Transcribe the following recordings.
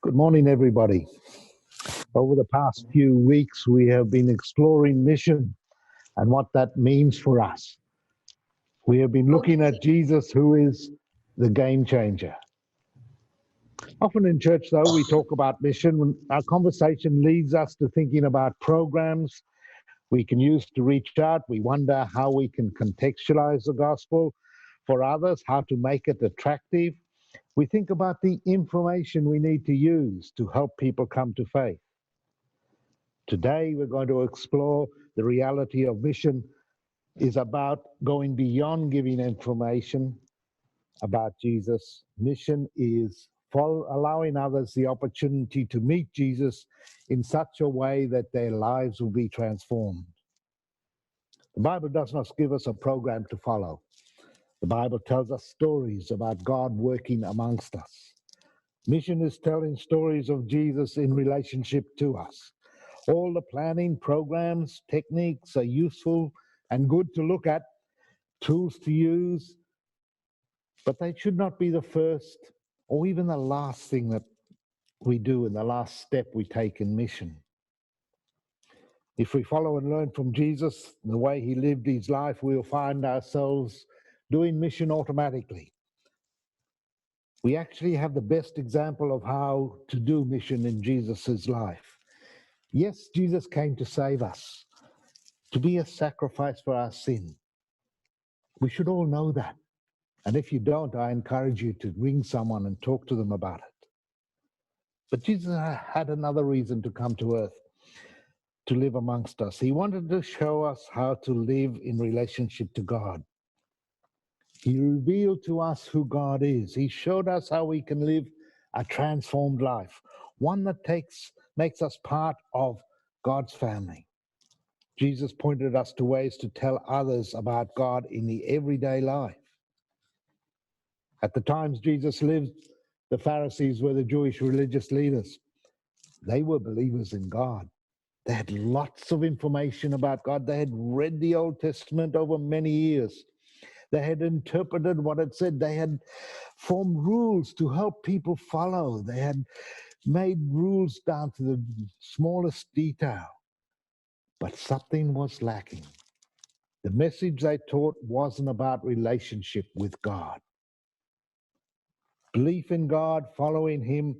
Good morning, everybody. Over the past few weeks, we have been exploring mission and what that means for us. We have been looking at Jesus, who is the game changer. Often in church, though, we talk about mission. When our conversation leads us to thinking about programs we can use to reach out. We wonder how we can contextualize the gospel for others, how to make it attractive. We think about the information we need to use to help people come to faith. Today, we're going to explore the reality of mission is about going beyond giving information about Jesus. Mission is allowing others the opportunity to meet Jesus in such a way that their lives will be transformed. The Bible does not give us a program to follow. The Bible tells us stories about God working amongst us. Mission is telling stories of Jesus in relationship to us. All the planning, programs, techniques are useful and good to look at, tools to use, but they should not be the first or even the last thing that we do and the last step we take in mission. If we follow and learn from Jesus, the way he lived his life, we'll find ourselves doing mission automatically. We actually have the best example of how to do mission in Jesus' life. Yes, Jesus came to save us, to be a sacrifice for our sin. We should all know that. And if you don't, I encourage you to ring someone and talk to them about it. But Jesus had another reason to come to earth, to live amongst us. He wanted to show us how to live in relationship to God. He revealed to us who God is. He showed us how we can live a transformed life, one that makes us part of God's family. Jesus pointed us to ways to tell others about God in the everyday life. At the times Jesus lived, the Pharisees were the Jewish religious leaders. They were believers in God. They had lots of information about God. They had read the Old Testament over many years. They had interpreted what it said. They had formed rules to help people follow. They had made rules down to the smallest detail. But something was lacking. The message they taught wasn't about relationship with God. Belief in God, following him,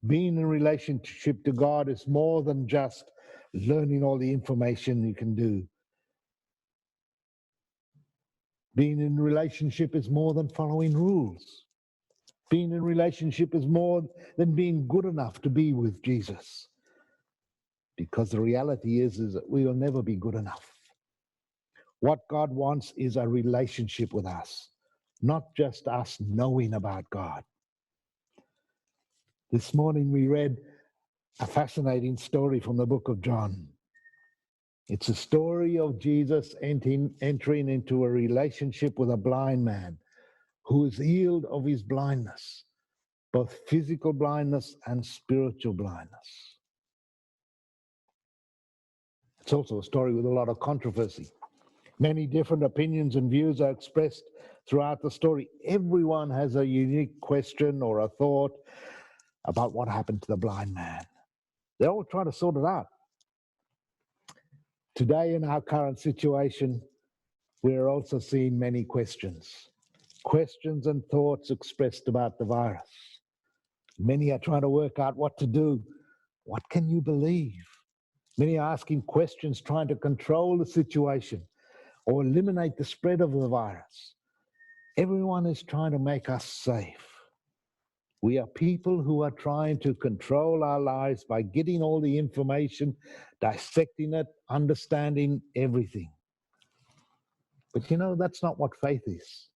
being in relationship to God is more than just learning all the information you can do. Being in relationship is more than following rules. Being in relationship is more than being good enough to be with Jesus. Because the reality is that we will never be good enough. What God wants is a relationship with us, not just us knowing about God. This morning we read a fascinating story from the book of John. It's a story of Jesus entering into a relationship with a blind man who is healed of his blindness, both physical blindness and spiritual blindness. It's also a story with a lot of controversy. Many different opinions and views are expressed throughout the story. Everyone has a unique question or a thought about what happened to the blind man. They're all trying to sort it out. Today, in our current situation, we're also seeing many questions and thoughts expressed about the virus. Many are trying to work out what to do. What can you believe? Many are asking questions, trying to control the situation or eliminate the spread of the virus. Everyone is trying to make us safe. We are people who are trying to control our lives by getting all the information, dissecting it, understanding everything. But that's not what faith is.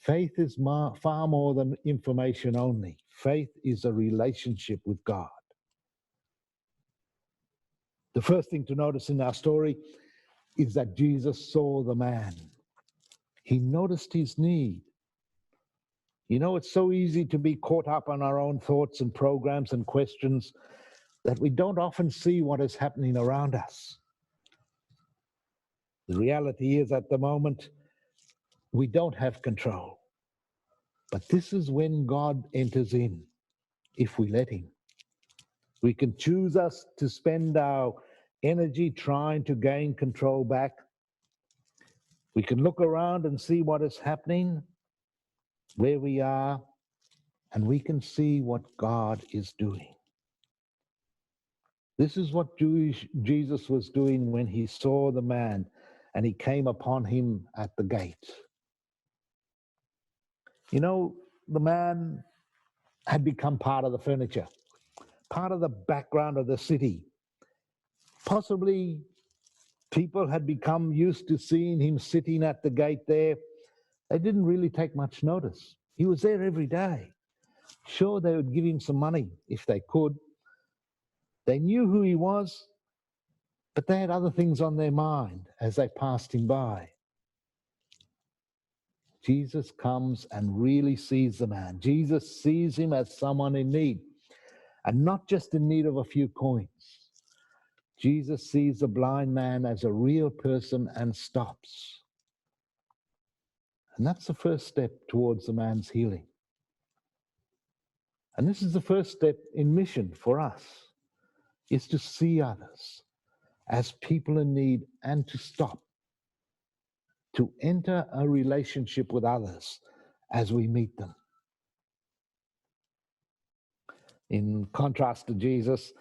Faith is far more than information only. Faith is a relationship with God. The first thing to notice in our story is that Jesus saw the man. He noticed his need. It's so easy to be caught up on our own thoughts and programs and questions that we don't often see what is happening around us. The reality is, at the moment, we don't have control. But this is when God enters in, if we let him. We can choose us to spend our energy trying to gain control back. We can look around and see what is happening, where we are, and we can see what God is doing. This is what Jesus was doing when he saw the man and he came upon him at the gate. You know, the man had become part of the furniture, part of the background of the city. Possibly people had become used to seeing him sitting at the gate there. They didn't really take much notice. He was there every day. Sure, they would give him some money if they could. They knew who he was, but they had other things on their mind as they passed him by. Jesus comes and really sees the man. Jesus sees him as someone in need, and not just in need of a few coins. Jesus sees the blind man as a real person and stops. And that's the first step towards the man's healing. And this is the first step in mission for us, is to see others as people in need and to stop, to enter a relationship with others as we meet them. In contrast to Jesus,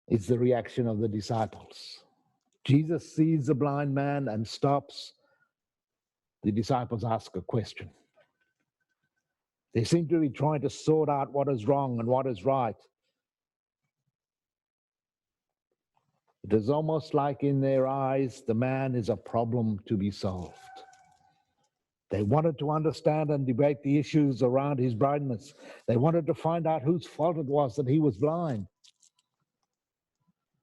it's the reaction of the disciples. Jesus sees the blind man and stops. The disciples ask a question. They seem to be trying to sort out what is wrong and what is right. It is almost like in their eyes, the man is a problem to be solved. They wanted to understand and debate the issues around his blindness. They wanted to find out whose fault it was that he was blind.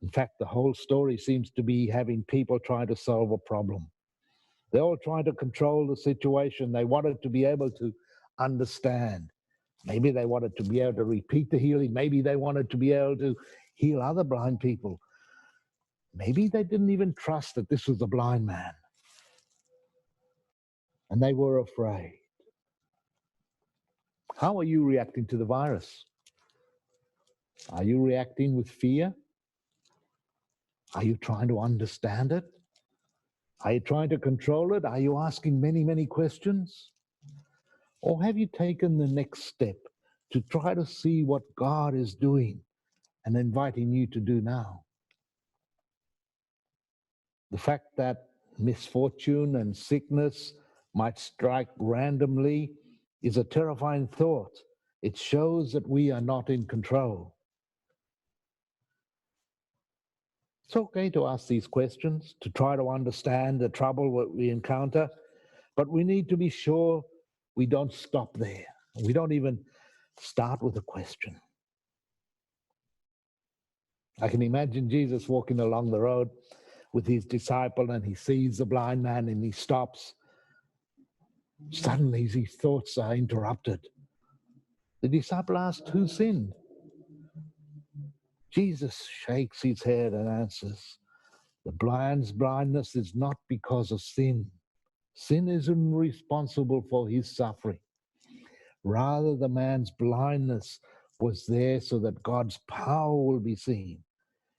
In fact, the whole story seems to be having people trying to solve a problem. They're all trying to control the situation. They wanted to be able to understand. Maybe they wanted to be able to repeat the healing. Maybe they wanted to be able to heal other blind people. Maybe they didn't even trust that this was a blind man. And they were afraid. How are you reacting to the virus? Are you reacting with fear? Are you trying to understand it? Are you trying to control it? Are you asking many, many questions? Or have you taken the next step to try to see what God is doing and inviting you to do now? The fact that misfortune and sickness might strike randomly is a terrifying thought. It shows that we are not in control. It's okay to ask these questions, to try to understand the trouble that we encounter, but we need to be sure we don't stop there. We don't even start with a question. I can imagine Jesus walking along the road with his disciple and he sees the blind man and he stops. Suddenly his thoughts are interrupted. The disciple asked, "Who sinned?" Jesus shakes his head and answers, "The blind's blindness is not because of sin. Sin isn't responsible for his suffering. Rather, the man's blindness was there so that God's power will be seen.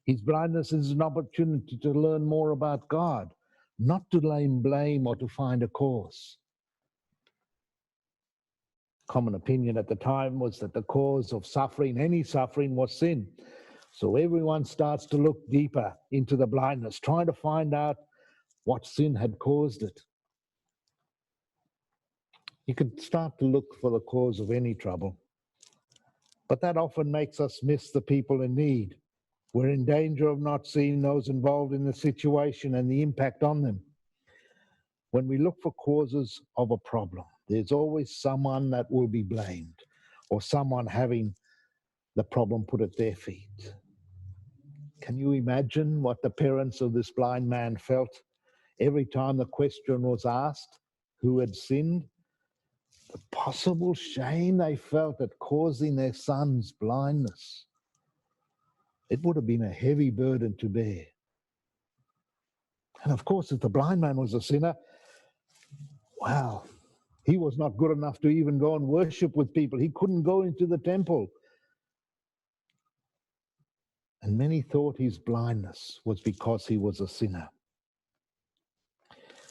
His blindness is an opportunity to learn more about God, not to lay blame or to find a cause." Common opinion at the time was that the cause of suffering, any suffering, was sin. So everyone starts to look deeper into the blindness, trying to find out what sin had caused it. You can start to look for the cause of any trouble, but that often makes us miss the people in need. We're in danger of not seeing those involved in the situation and the impact on them. When we look for causes of a problem, there's always someone that will be blamed or someone having the problem put at their feet. Can you imagine what the parents of this blind man felt every time the question was asked, who had sinned? The possible shame they felt at causing their son's blindness. It would have been a heavy burden to bear. And of course, if the blind man was a sinner, wow, he was not good enough to even go and worship with people. He couldn't go into the temple. And many thought his blindness was because he was a sinner.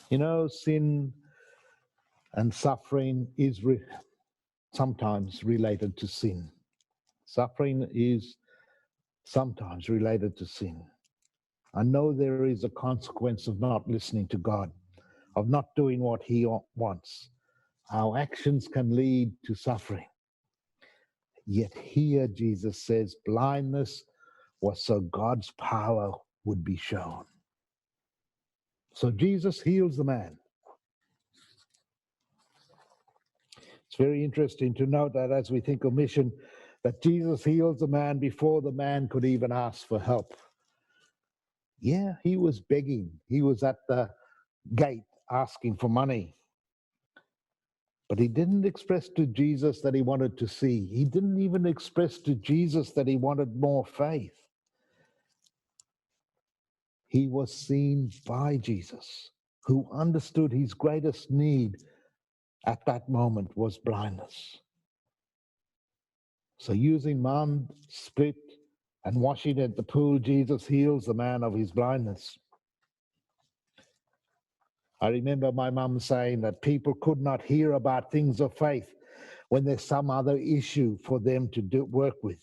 You know, sin and suffering is sometimes related to sin. Suffering is sometimes related to sin. I know there is a consequence of not listening to God, of not doing what he wants. Our actions can lead to suffering. Yet here Jesus says blindness was so God's power would be shown. So Jesus heals the man. It's very interesting to note that as we think of mission, that Jesus heals the man before the man could even ask for help. Yeah, he was begging. He was at the gate asking for money. But he didn't express to Jesus that he wanted to see. He didn't even express to Jesus that he wanted more faith. He was seen by Jesus, who understood his greatest need at that moment was blindness. So using mud, spit, and washing at the pool, Jesus heals the man of his blindness. I remember my mum saying that people could not hear about things of faith when there's some other issue for them to work with.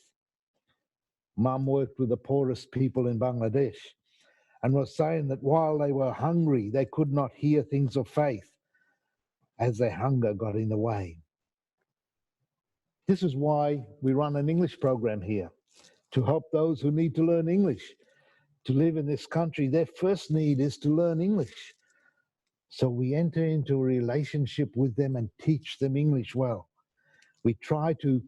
Mum worked with the poorest people in Bangladesh and was saying that while they were hungry, they could not hear things of faith as their hunger got in the way. This is why we run an English program here, to help those who need to learn English. To live in this country, their first need is to learn English. So we enter into a relationship with them and teach them English well. We try to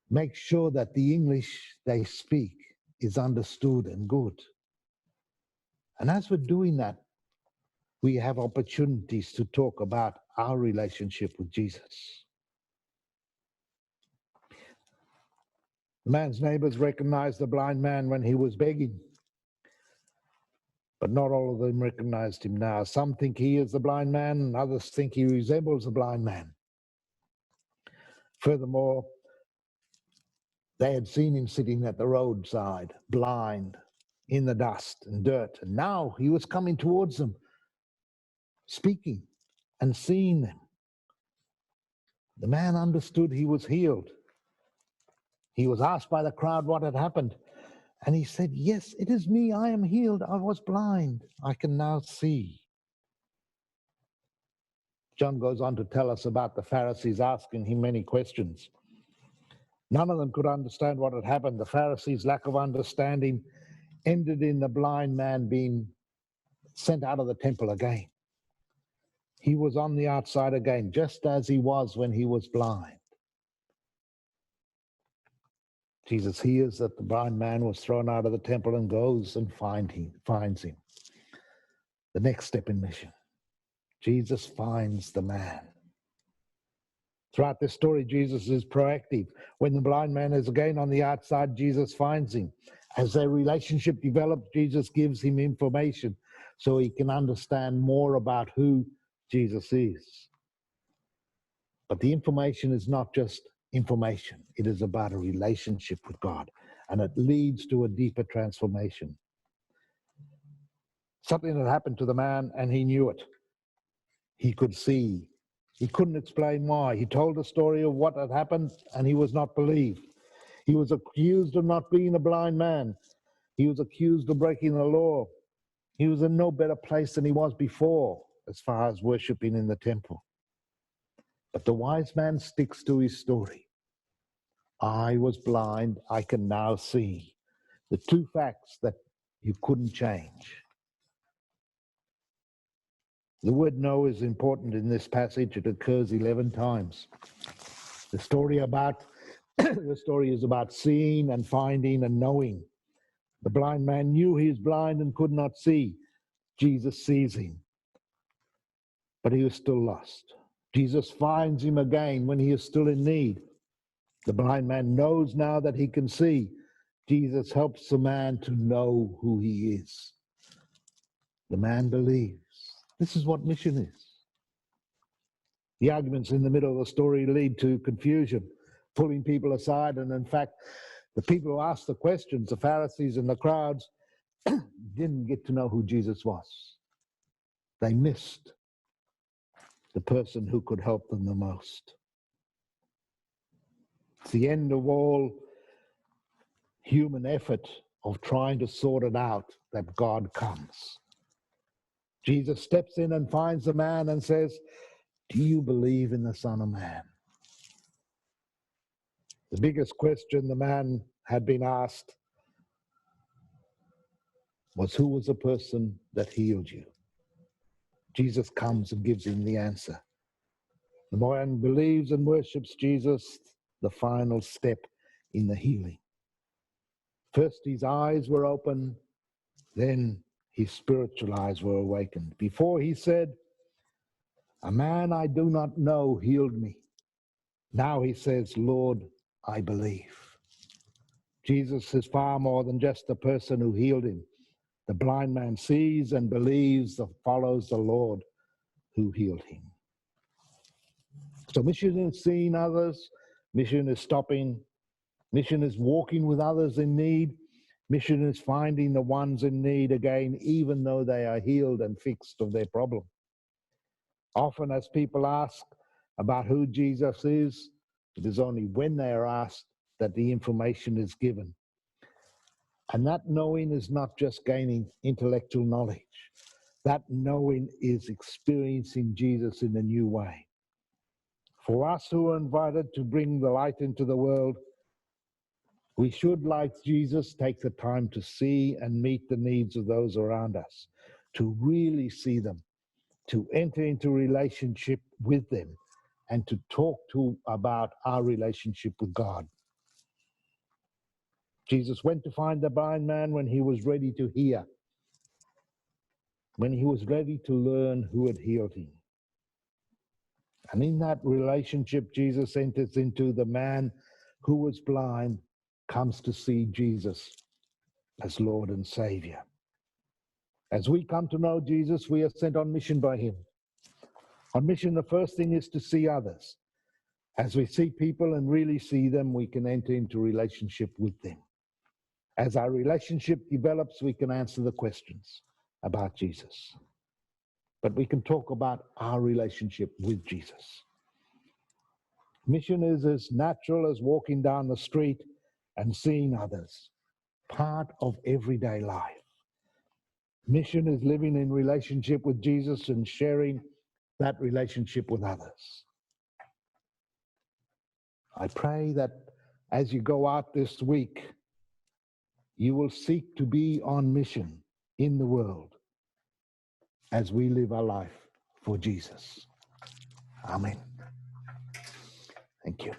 make sure that the English they speak is understood and good. And as we're doing that, we have opportunities to talk about our relationship with Jesus. The man's neighbors recognized the blind man when he was begging, but not all of them recognized him now. Some think he is the blind man, and others think he resembles the blind man. Furthermore, they had seen him sitting at the roadside, blind, in the dust and dirt, and now he was coming towards them, speaking and seeing them. The man understood he was healed. He was asked by the crowd what had happened, and he said, "Yes, it is me. I am healed. I was blind. I can now see." John goes on to tell us about the Pharisees asking him many questions. None of them could understand what had happened. The Pharisees' lack of understanding ended in the blind man being sent out of the temple again. He was on the outside again, just as he was when he was blind. Jesus hears that the blind man was thrown out of the temple and goes and finds him. The next step in mission. Jesus finds the man. Throughout this story, Jesus is proactive. When the blind man is again on the outside, Jesus finds him. As their relationship develops, Jesus gives him information so he can understand more about who Jesus is. But the information is not just information. It is about a relationship with God, and it leads to a deeper transformation. Something had happened to the man, and he knew it. He could see. He couldn't explain why. He told the story of what had happened, and he was not believed. He was accused of not being a blind man. He was accused of breaking the law. He was in no better place than he was before, as far as worshiping in the temple. But the wise man sticks to his story. I was blind, I can now see. The two facts that you couldn't change. The word know is important in this passage. It occurs 11 times. The story is about seeing and finding and knowing. The blind man knew he was blind and could not see. Jesus sees him, but he was still lost. Jesus finds him again when he is still in need. The blind man knows now that he can see. Jesus helps the man to know who he is. The man believes. This is what mission is. The arguments in the middle of the story lead to confusion, pulling people aside, and in fact, The people who asked the questions, the Pharisees and the crowds, didn't get to know who Jesus was. They missed the person who could help them the most. It's the end of all human effort of trying to sort it out that God comes. Jesus steps in and finds the man and says, "Do you believe in the Son of Man?" The biggest question the man had been asked was, who was the person that healed you? Jesus comes and gives him the answer. The man believes and worships Jesus, the final step in the healing. First his eyes were opened, then his spiritual eyes were awakened. Before he said, "A man I do not know healed me." Now he says, "Lord, I believe." Jesus is far more than just the person who healed him. The blind man sees and believes and follows the Lord who healed him. So mission is seeing others, mission is stopping, mission is walking with others in need, mission is finding the ones in need again, even though they are healed and fixed of their problem. Often as people ask about who Jesus is, it is only when they are asked that the information is given. And that knowing is not just gaining intellectual knowledge. That knowing is experiencing Jesus in a new way. For us who are invited to bring the light into the world, we should, like Jesus, take the time to see and meet the needs of those around us, to really see them, to enter into relationship with them, and to talk about our relationship with God. Jesus went to find the blind man when he was ready to hear, when he was ready to learn who had healed him. And in that relationship, Jesus enters into the man who was blind, comes to see Jesus as Lord and Savior. As we come to know Jesus, we are sent on mission by him. On mission, the first thing is to see others. As we see people and really see them, we can enter into relationship with them. As our relationship develops, we can answer the questions about Jesus. But we can talk about our relationship with Jesus. Mission is as natural as walking down the street and seeing others, part of everyday life. Mission is living in relationship with Jesus and sharing that relationship with others. I pray that as you go out this week, you will seek to be on mission in the world as we live our life for Jesus. Amen. Thank you.